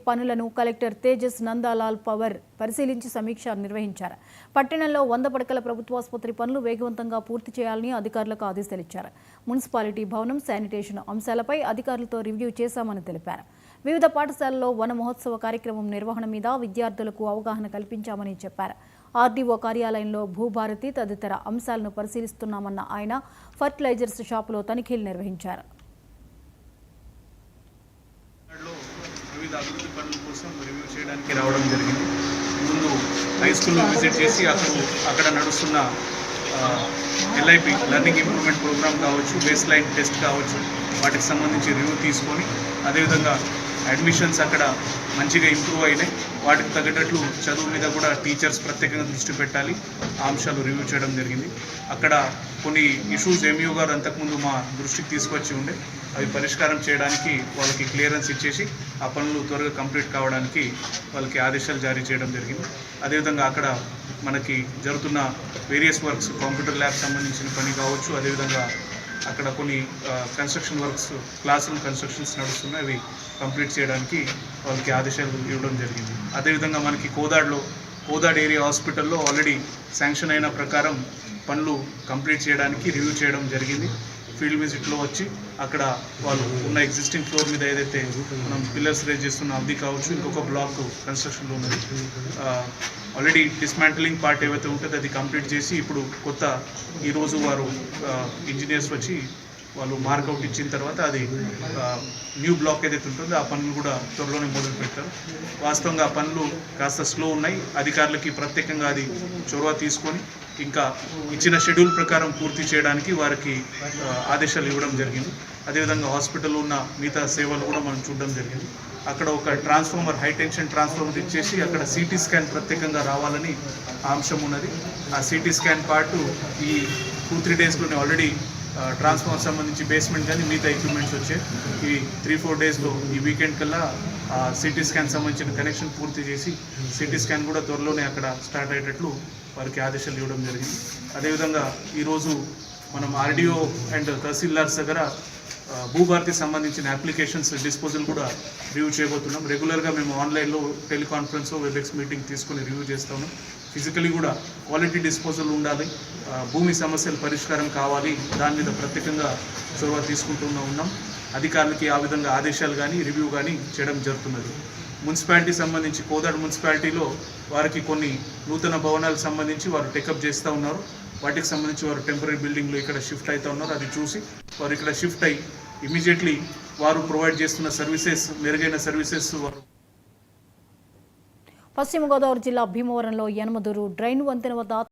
పనులను collector Tejas Nandalal power పరిశీలించి సమీక్ష నిర్వహించారు. పట్టణంలో 100 పడకల ప్రభుత్వాసుపత్రి పనులు వేగవంతంగా పూర్తి చేయాలని అధికారులకు ఆదేశాలిచ్చారు. మున్సిపాలిటీ భవనం, శానిటేషన్ అంశాలపై అధికారులతో రివ్యూ చేశామని తెలిపారు. వివిధ పాఠశాలల్లో వన మహోత్సవ కార్యక్రమం నిర్వహణ మీద విద్యార్థులకు అవగాహన కల్పించామని చెప్పారు. ఆర్డీఓ కార్యాలయంలో భూభారతి తదితర అంశాలను పరిశీలిస్తున్నామన్న ఆయన ఫర్టిలైజర్స్ షాపులో తనిఖీలు నిర్వహించారు. వివిధ అభివృద్ధి పనుల కోసం రివ్యూ చేయడానికి రావడం జరిగింది. ముందు హై స్కూల్లో విజిట్ చేసి అక్కడ నడుస్తున్న ఎల్ఐపి లెర్నింగ్ ఇంప్రూవ్మెంట్ ప్రోగ్రామ్ కావచ్చు, బేస్ లైన్ టెస్ట్ కావచ్చు, వాటికి సంబంధించి రివ్యూ తీసుకొని అదేవిధంగా అడ్మిషన్స్ అక్కడ మంచిగా ఇంప్రూవ్ అయినాయి, వాటికి తగ్గట్లు చదువు మీద కూడా టీచర్స్ ప్రత్యేకంగా దృష్టి పెట్టాలి, ఆ అంశాలు రివ్యూ చేయడం జరిగింది. అక్కడ కొన్ని ఇష్యూస్ ఎంఈఓ గారు అంతకుముందు మా దృష్టికి తీసుకొచ్చి ఉండే, అవి పరిష్కారం చేయడానికి వాళ్ళకి క్లియరెన్స్ ఇచ్చేసి ఆ పనులు త్వరగా కంప్లీట్ కావడానికి వాళ్ళకి ఆదేశాలు జారీ చేయడం జరిగింది. అదేవిధంగా అక్కడ మనకి జరుగుతున్న వేరియస్ వర్క్స్, కంప్యూటర్ ల్యాబ్ సంబంధించిన పని కావచ్చు, అదేవిధంగా అక్కడ కొన్ని construction works, class room constructions నడుస్తున్నాయి, అవి కంప్లీట్ చేయడానికి వాళ్ళకి ఆదేశాలు ఇవ్వడం జరిగింది. అదేవిధంగా మనకి కోదాడ్ ఏరియా హాస్పిటల్లో ఆల్రెడీ శాంక్షన్ అయిన ప్రకారం పనులు కంప్లీట్ చేయడానికి రివ్యూ చేయడం జరిగింది. ఫీల్డ్ విజిట్లో వచ్చి అక్కడ వాళ్ళు ఉన్న ఎగ్జిస్టింగ్ ఫ్లోర్ మీద ఏదైతే మనం పిల్లర్స్ రేజ్ చేస్తున్న అది కావచ్చు, ఇంకొక బ్లాక్ కన్స్ట్రక్షన్లో ఉన్నది, ఆల్రెడీ డిస్మాంటలింగ్ పార్ట్ ఏవైతే ఉంటుందో అది కంప్లీట్ చేసి ఇప్పుడు కొత్త ఈరోజు వారు ఇంజనీర్స్ వచ్చి వాళ్ళు మార్కౌట్ ఇచ్చిన తర్వాత అది న్యూ బ్లాక్ ఏదైతే ఉంటుందో ఆ పనులు కూడా త్వరలోనే మొదలు పెడతారు. వాస్తవంగా ఆ పనులు కాస్త స్లో ఉన్నాయి, అధికారులకి ప్రత్యేకంగా అది చొరవ తీసుకొని ఇంకా ఇచ్చిన షెడ్యూల్ ప్రకారం పూర్తి చేయడానికి వారికి ఆదేశాలు ఇవ్వడం జరిగింది. అదేవిధంగా హాస్పిటల్లో ఉన్న మిగతా సేవలు కూడా మనం చూడడం జరిగింది. అక్కడ ఒక ట్రాన్స్ఫార్మర్, హై టెన్షన్ ట్రాన్స్ఫార్మర్ ఇచ్చేసి అక్కడ సిటీ స్కాన్ ప్రత్యేకంగా రావాలని అంశం ఉన్నది. ఆ సిటీ స్కాన్ పార్ట్ ఈ 2-3 డేస్లోనే ఆల్రెడీ ట్రాన్స్ఫార్మర్ సంబంధించి బేస్మెంట్ కానీ మిగతా ఎక్విప్మెంట్స్ వచ్చాయి. ఈ 3-4 డేస్లో ఈ వీకెండ్ కల్లా సిటీ స్కాన్ సంబంధించిన కనెక్షన్ పూర్తి చేసి సిటీ స్కాన్ కూడా త్వరలోనే అక్కడ స్టార్ట్ అయ్యేటట్లు వారికి ఆదేశాలు ఇవ్వడం జరిగింది. అదేవిధంగా ఈరోజు మనం ఆర్డీఓ అండ్ తహసీల్దార్స్ దగ్గర భూభారతి సంబంధించిన అప్లికేషన్స్ డిస్పోజల్ కూడా రివ్యూ చేయబోతున్నాం. రెగ్యులర్గా మేము ఆన్లైన్లో టెలికాన్ఫరెన్స్, వెబ్ఎక్స్ మీటింగ్ తీసుకుని రివ్యూ చేస్తాము. ఫిజికలీ కూడా క్వాలిటీ డిస్పోజల్ ఉండాలి, భూమి సమస్యల పరిష్కారం కావాలి, దాని మీద ప్రత్యేకంగా చొరవ తీసుకుంటూ ఉన్నాం. అధికారులకి ఆ విధంగా ఆదేశాలు కానీ రివ్యూ కానీ చేయడం జరుగుతున్నది. మున్సిపాలిటీ సంబంధించి కోదాడ్ మున్సిపాలిటీలో వారికి కొన్ని నూతన భవనాలకు సంబంధించి వారు టేకప్ చేస్తూ ఉన్నారు. వాటికి సంబంధించి వారు టెంపరీ బిల్డింగ్లో ఇక్కడ షిఫ్ట్ అవుతూ ఉన్నారు. అది చూసి వారు ఇక్కడ షిఫ్ట్ అయ్యి ఇమీడియట్లీ వారు ప్రొవైడ్ చేస్తున్న సర్వీసెస్, మెరుగైన సర్వీసెస్ వారు. పశ్చిమ గోదావరి జిల్లా భీమవరంలో యనమదూరు డ్రైన్ వంతెన వద్ద